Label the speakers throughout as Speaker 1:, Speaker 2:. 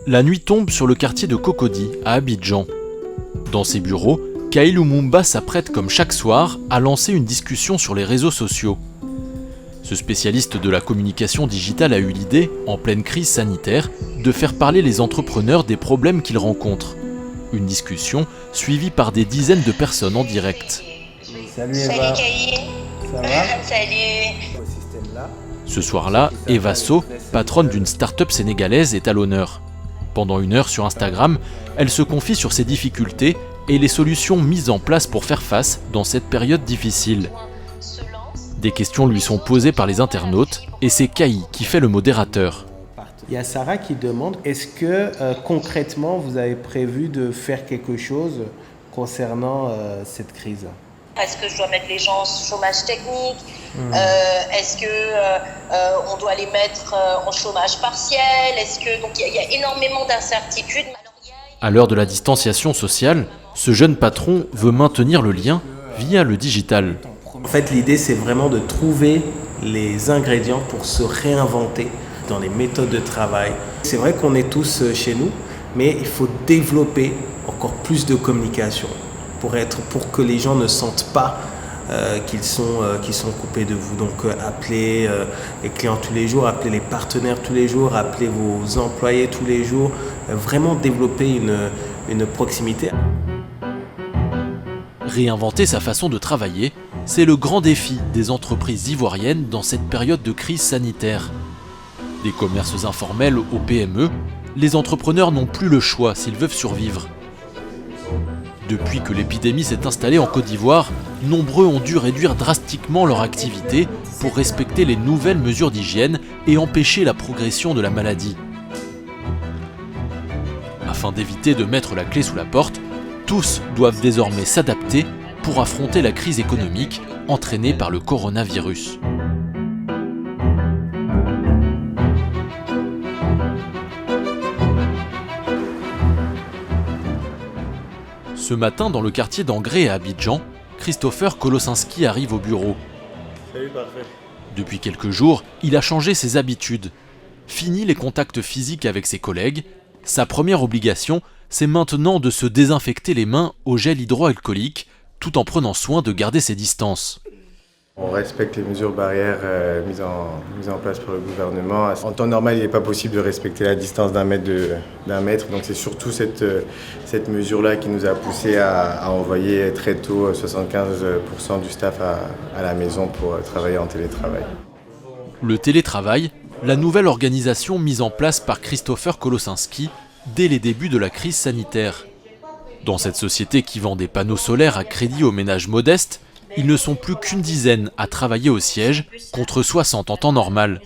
Speaker 1: La nuit tombe sur le quartier de Cocody, à Abidjan. Dans ses bureaux, Kyle Lumumba s'apprête comme chaque soir à lancer une discussion sur les réseaux sociaux. Ce spécialiste de la communication digitale a eu l'idée, en pleine crise sanitaire, de faire parler les entrepreneurs des problèmes qu'ils rencontrent. Une discussion suivie par des dizaines de personnes en direct.
Speaker 2: Salut Eva.
Speaker 3: Salut Kyle.
Speaker 2: Ça va?
Speaker 3: Salut.
Speaker 1: Ce soir-là, Eva So, patronne d'une start-up sénégalaise, est à l'honneur. Pendant 1 heure sur Instagram, elle se confie sur ses difficultés et les solutions mises en place pour faire face dans cette période difficile. Des questions lui sont posées par les internautes et c'est Kai qui fait le modérateur.
Speaker 2: Il y a Sarah qui demande, est-ce que concrètement vous avez prévu de faire quelque chose concernant cette crise?
Speaker 3: Est-ce que je dois mettre les gens au chômage technique? Est-ce que on doit les mettre en chômage partiel? Donc il y a énormément d'incertitudes.
Speaker 1: À l'heure de la distanciation sociale, ce jeune patron veut maintenir le lien via le digital.
Speaker 2: En fait, l'idée, c'est vraiment de trouver les ingrédients pour se réinventer dans les méthodes de travail. C'est vrai qu'on est tous chez nous, mais il faut développer encore plus de communication pour que les gens ne sentent pas qu'ils sont coupés de vous. Donc, appelez les clients tous les jours, appelez les partenaires tous les jours, appelez vos employés tous les jours. Vraiment développer une proximité.
Speaker 1: Réinventer sa façon de travailler, c'est le grand défi des entreprises ivoiriennes dans cette période de crise sanitaire. Des commerces informels aux PME, les entrepreneurs n'ont plus le choix s'ils veulent survivre. Depuis que l'épidémie s'est installée en Côte d'Ivoire, nombreux ont dû réduire drastiquement leur activité pour respecter les nouvelles mesures d'hygiène et empêcher la progression de la maladie. Afin d'éviter de mettre la clé sous la porte, tous doivent désormais s'adapter pour affronter la crise économique entraînée par le coronavirus. Ce matin, dans le quartier d'Angré à Abidjan, Christopher Kolosinski arrive au bureau.
Speaker 4: Salut, parfait.
Speaker 1: Depuis quelques jours, il a changé ses habitudes. Fini les contacts physiques avec ses collègues, sa première obligation, c'est maintenant de se désinfecter les mains au gel hydroalcoolique, tout en prenant soin de garder ses distances.
Speaker 4: On respecte les mesures barrières mises en place par le gouvernement. En temps normal, il n'est pas possible de respecter la distance d'un mètre. Donc c'est surtout cette mesure-là qui nous a poussé à envoyer très tôt 75% du staff à la maison pour travailler en télétravail.
Speaker 1: Le télétravail, la nouvelle organisation mise en place par Christopher Kolosinski dès les débuts de la crise sanitaire. Dans cette société qui vend des panneaux solaires à crédit aux ménages modestes, ils ne sont plus qu'une dizaine à travailler au siège, contre 60 en temps normal.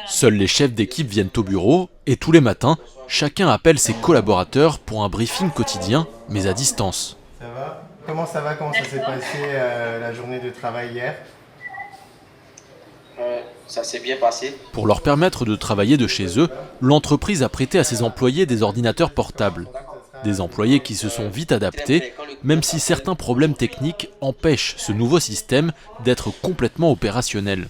Speaker 1: Seuls les chefs d'équipe viennent au bureau et tous les matins, chacun appelle ses collaborateurs pour un briefing quotidien, mais à distance.
Speaker 4: Ça va? Comment ça va? Comment ça s'est passé la journée de travail hier?
Speaker 5: Ça s'est bien passé.
Speaker 1: Pour leur permettre de travailler de chez eux, l'entreprise a prêté à ses employés des ordinateurs portables. Des employés qui se sont vite adaptés, même si certains problèmes techniques empêchent ce nouveau système d'être complètement opérationnel.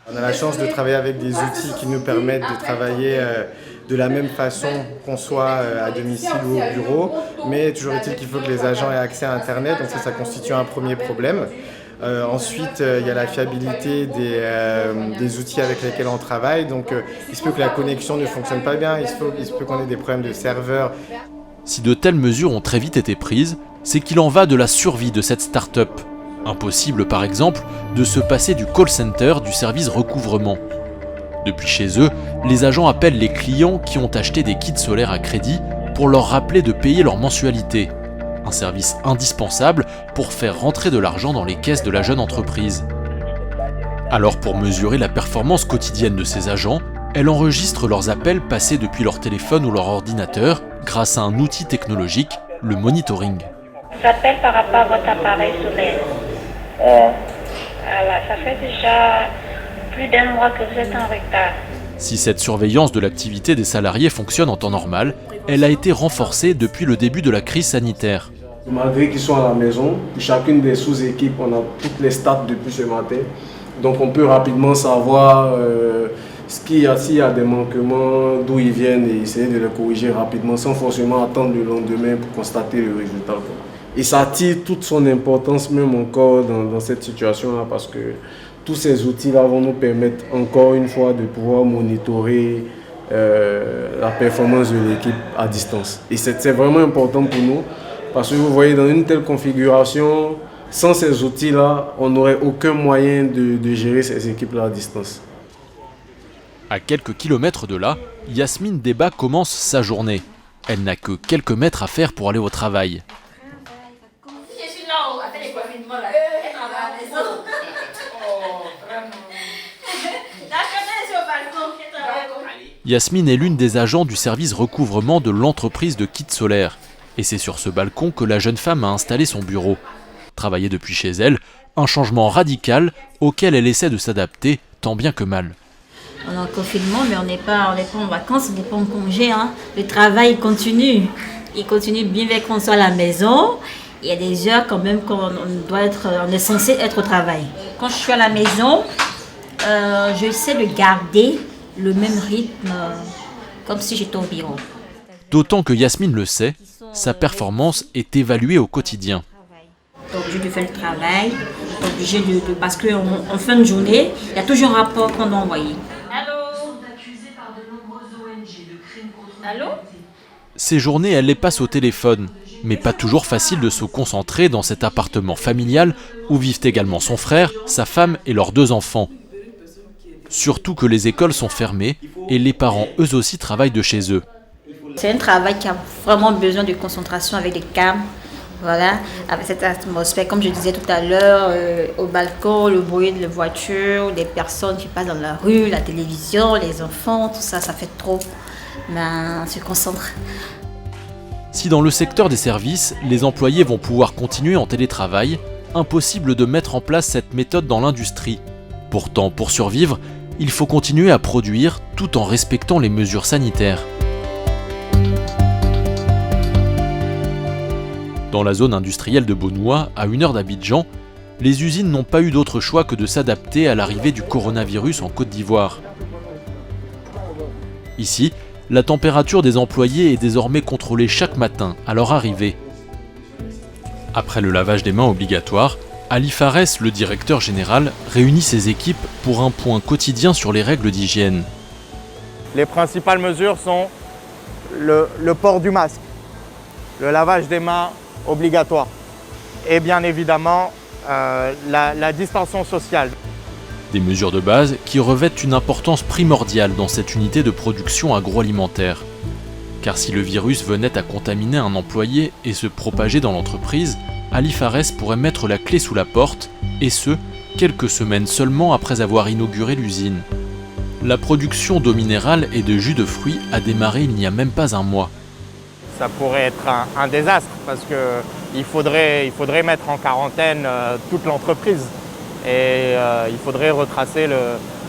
Speaker 4: On a la chance de travailler avec des outils qui nous permettent de travailler de la même façon qu'on soit à domicile ou au bureau, mais toujours est-il qu'il faut que les agents aient accès à Internet, donc ça constitue un premier problème. Ensuite, il y a la fiabilité des outils avec lesquels on travaille, donc il se peut que la connexion ne fonctionne pas bien, il se peut qu'on ait des problèmes de serveur.
Speaker 1: Si de telles mesures ont très vite été prises, c'est qu'il en va de la survie de cette start-up. Impossible par exemple de se passer du call center du service recouvrement. Depuis chez eux, les agents appellent les clients qui ont acheté des kits solaires à crédit pour leur rappeler de payer leur mensualité. Un service indispensable pour faire rentrer de l'argent dans les caisses de la jeune entreprise. Alors pour mesurer la performance quotidienne de ces agents, elle enregistre leurs appels passés depuis leur téléphone ou leur ordinateur grâce à un outil technologique, le monitoring.
Speaker 6: J'appelle par rapport à votre appareil solaire. Voilà, ça fait déjà plus d'1 mois que vous êtes en retard.
Speaker 1: Si cette surveillance de l'activité des salariés fonctionne en temps normal, elle a été renforcée depuis le début de la crise sanitaire.
Speaker 7: Malgré qu'ils sont à la maison, pour chacune des sous-équipes, on a toutes les stats depuis ce matin. Donc on peut rapidement savoir S'il y a des manquements, d'où ils viennent et essayer de les corriger rapidement sans forcément attendre le lendemain pour constater le résultat. Et ça attire toute son importance même encore dans cette situation-là parce que tous ces outils-là vont nous permettre encore une fois de pouvoir monitorer la performance de l'équipe à distance. Et c'est vraiment important pour nous parce que vous voyez, dans une telle configuration, sans ces outils-là, on n'aurait aucun moyen de gérer ces équipes-là à distance.
Speaker 1: À quelques kilomètres de là, Yasmine Deba commence sa journée. Elle n'a que quelques mètres à faire pour aller au travail. Yasmine est l'une des agents du service recouvrement de l'entreprise de kits solaires. Et c'est sur ce balcon que la jeune femme a installé son bureau. Travailler depuis chez elle, un changement radical auquel elle essaie de s'adapter tant bien que mal.
Speaker 5: On est en confinement, mais on n'est pas en vacances, on n'est pas en congé. Hein. Le travail continue. Il continue bien qu'on soit à la maison. Il y a des heures quand même qu'on on est censé être au travail. Quand je suis à la maison, j'essaie de garder le même rythme comme si j'étais au bureau.
Speaker 1: D'autant que Yasmine le sait, sa performance est évaluée au quotidien.
Speaker 5: Obligé de faire le travail, obligé parce qu'en fin de journée, il y a toujours un rapport qu'on doit envoyer. Allô?
Speaker 1: Ces journées, elle les passe au téléphone, mais pas toujours facile de se concentrer dans cet appartement familial où vivent également son frère, sa femme et leurs 2 enfants. Surtout que les écoles sont fermées et les parents eux aussi travaillent de chez eux.
Speaker 5: C'est un travail qui a vraiment besoin de concentration avec des câbles. Voilà, avec cette atmosphère, comme je disais tout à l'heure, au balcon, le bruit de la voiture, les personnes qui passent dans la rue, la télévision, les enfants, tout ça, ça fait trop. On se concentre.
Speaker 1: Si dans le secteur des services, les employés vont pouvoir continuer en télétravail, impossible de mettre en place cette méthode dans l'industrie. Pourtant, pour survivre, il faut continuer à produire tout en respectant les mesures sanitaires. Dans la zone industrielle de Bonoua, à 1 heure d'Abidjan, les usines n'ont pas eu d'autre choix que de s'adapter à l'arrivée du coronavirus en Côte d'Ivoire. Ici, la température des employés est désormais contrôlée chaque matin à leur arrivée. Après le lavage des mains obligatoire, Ali Fares, le directeur général, réunit ses équipes pour un point quotidien sur les règles d'hygiène.
Speaker 8: Les principales mesures sont le port du masque, le lavage des mains obligatoire et bien évidemment la distanciation sociale.
Speaker 1: Des mesures de base qui revêtent une importance primordiale dans cette unité de production agroalimentaire. Car si le virus venait à contaminer un employé et se propager dans l'entreprise, Ali Fares pourrait mettre la clé sous la porte, et ce, quelques semaines seulement après avoir inauguré l'usine. La production d'eau minérale et de jus de fruits a démarré il n'y a même pas un mois.
Speaker 8: Ça pourrait être un désastre parce qu'il faudrait mettre en quarantaine toute l'entreprise et il faudrait retracer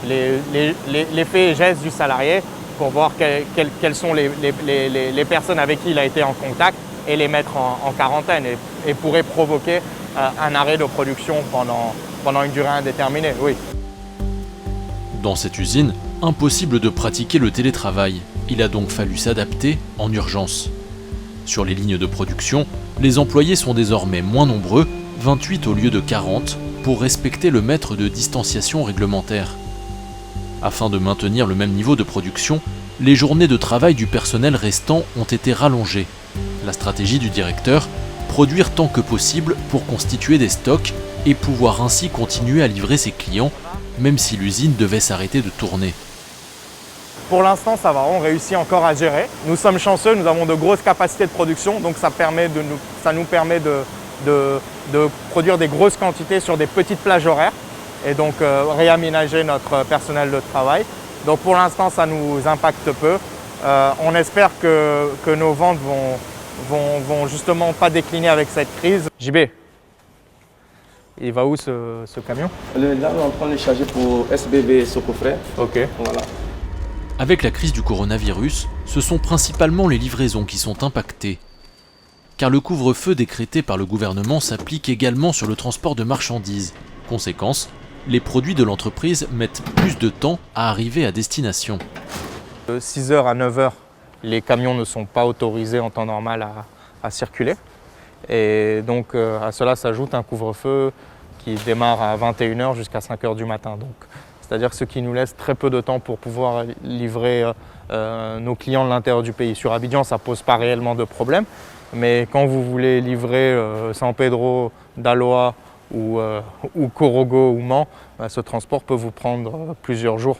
Speaker 8: les faits et gestes du salarié pour voir quelles sont les personnes avec qui il a été en contact et les mettre en quarantaine et pourrait provoquer un arrêt de production pendant une durée indéterminée, oui.
Speaker 1: Dans cette usine, impossible de pratiquer le télétravail. Il a donc fallu s'adapter en urgence. Sur les lignes de production, les employés sont désormais moins nombreux, 28 au lieu de 40, pour respecter le mètre de distanciation réglementaire. Afin de maintenir le même niveau de production, les journées de travail du personnel restant ont été rallongées. La stratégie du directeur, produire tant que possible pour constituer des stocks et pouvoir ainsi continuer à livrer ses clients, même si l'usine devait s'arrêter de tourner.
Speaker 8: Pour l'instant, ça va, on réussit encore à gérer. Nous sommes chanceux, nous avons de grosses capacités de production, donc ça nous permet de produire des grosses quantités sur des petites plages horaires et donc réaménager notre personnel de travail. Donc pour l'instant, ça nous impacte peu. On espère que nos ventes vont justement pas décliner avec cette crise. JB, il va où ce camion?
Speaker 7: Là, on est en train de le charger pour SBB Socofrère.
Speaker 8: Ok.
Speaker 7: Voilà.
Speaker 1: Avec la crise du coronavirus, ce sont principalement les livraisons qui sont impactées. Car le couvre-feu décrété par le gouvernement s'applique également sur le transport de marchandises. Conséquence, les produits de l'entreprise mettent plus de temps à arriver à destination.
Speaker 8: De 6h à 9h, les camions ne sont pas autorisés en temps normal à circuler. Et donc à cela s'ajoute un couvre-feu qui démarre à 21h jusqu'à 5h du matin. C'est-à-dire ce qui nous laisse très peu de temps pour pouvoir livrer nos clients de l'intérieur du pays. Sur Abidjan, ça ne pose pas réellement de problème, mais quand vous voulez livrer San Pedro, Daloa ou Korogo ou Mans, ce transport peut vous prendre plusieurs jours.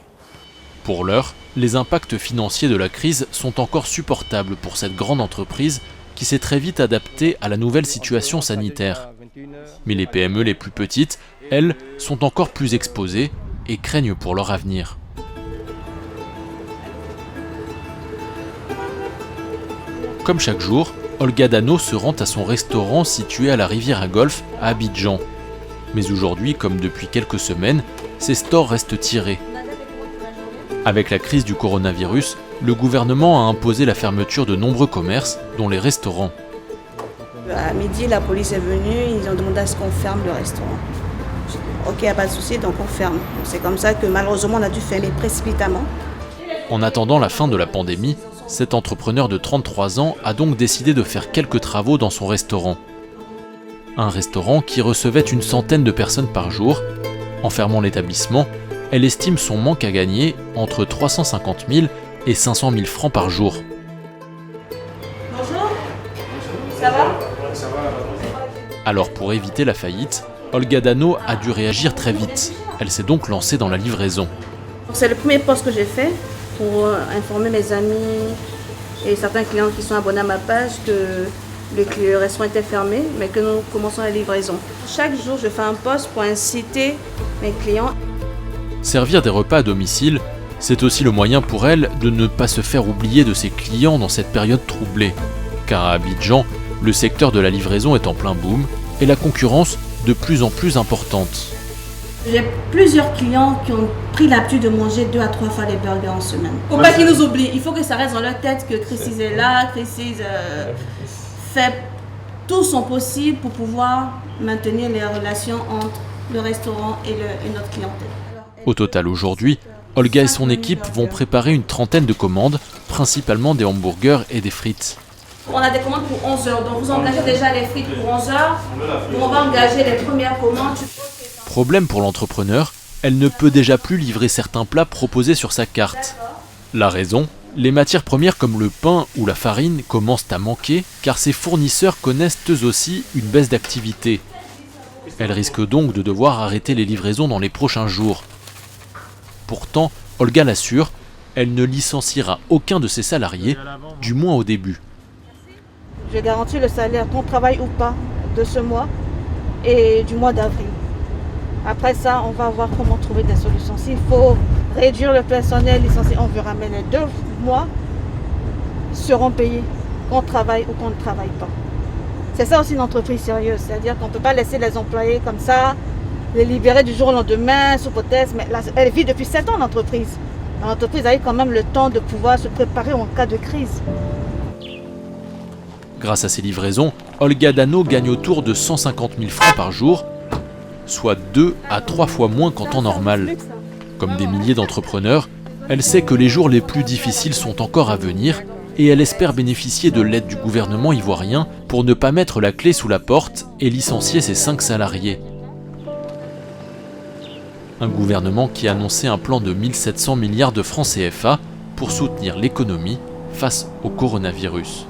Speaker 1: Pour l'heure, les impacts financiers de la crise sont encore supportables pour cette grande entreprise qui s'est très vite adaptée à la nouvelle situation sanitaire. Mais les PME les plus petites, elles, sont encore plus exposées et craignent pour leur avenir. Comme chaque jour, Olga Dano se rend à son restaurant situé à la rivière à Golfe à Abidjan. Mais aujourd'hui, comme depuis quelques semaines, ses stores restent tirés. Avec la crise du coronavirus, le gouvernement a imposé la fermeture de nombreux commerces, dont les restaurants.
Speaker 9: À midi, la police est venue, ils ont demandé à ce qu'on ferme le restaurant. Ok, il n'y a pas de souci, donc on ferme. C'est comme ça que malheureusement on a dû fermer précipitamment.
Speaker 1: En attendant la fin de la pandémie, cet entrepreneur de 33 ans a donc décidé de faire quelques travaux dans son restaurant. Un restaurant qui recevait une centaine de personnes par jour. En fermant l'établissement, elle estime son manque à gagner entre 350 000 et 500 000 francs par jour.
Speaker 9: Bonjour, ça va?
Speaker 1: Alors pour éviter la faillite, Olga Dano a dû réagir très vite. Elle s'est donc lancée dans la livraison.
Speaker 9: C'est le premier post que j'ai fait pour informer mes amis et certains clients qui sont abonnés à ma page que le restaurant était fermé, mais que nous commençons la livraison. Chaque jour, je fais un post pour inciter mes clients.
Speaker 1: Servir des repas à domicile, c'est aussi le moyen pour elle de ne pas se faire oublier de ses clients dans cette période troublée. Car à Abidjan, le secteur de la livraison est en plein boom et la concurrence de plus en plus importante.
Speaker 9: J'ai plusieurs clients qui ont pris l'habitude de manger 2 à 3 fois les burgers en semaine. Faut pas qu'ils nous oublient, il faut que ça reste dans leur tête que Christie's est là, Christie's fait tout son possible pour pouvoir maintenir les relations entre le restaurant et notre clientèle.
Speaker 1: Au total aujourd'hui, Olga et son équipe vont préparer une trentaine de commandes, principalement des hamburgers et des frites.
Speaker 9: On a des commandes pour 11 heures, donc vous engagez déjà les frites pour 11 heures, on va engager les premières commandes.
Speaker 1: Problème pour l'entrepreneur, elle ne peut déjà plus livrer certains plats proposés sur sa carte. La raison ? Les matières premières comme le pain ou la farine commencent à manquer car ses fournisseurs connaissent eux aussi une baisse d'activité. Elle risque donc de devoir arrêter les livraisons dans les prochains jours. Pourtant, Olga l'assure, elle ne licenciera aucun de ses salariés, du moins au début.
Speaker 9: Je garantis le salaire, qu'on travaille ou pas, de ce mois et du mois d'avril. Après ça, on va voir comment trouver des solutions. S'il faut réduire le personnel licencié, on verra. Mais les 2 mois seront payés, qu'on travaille ou qu'on ne travaille pas. C'est ça aussi une entreprise sérieuse. C'est-à-dire qu'on ne peut pas laisser les employés comme ça, les libérer du jour au lendemain, sous hypothèse. Mais là, elle vit depuis 7 ans, l'entreprise. L'entreprise a eu quand même le temps de pouvoir se préparer en cas de crise.
Speaker 1: Grâce à ces livraisons, Olga Dano gagne autour de 150 000 francs par jour, soit 2 à 3 fois moins qu'en temps normal. Comme des milliers d'entrepreneurs, elle sait que les jours les plus difficiles sont encore à venir et elle espère bénéficier de l'aide du gouvernement ivoirien pour ne pas mettre la clé sous la porte et licencier ses 5 salariés. Un gouvernement qui a annoncé un plan de 1700 milliards de francs CFA pour soutenir l'économie face au coronavirus.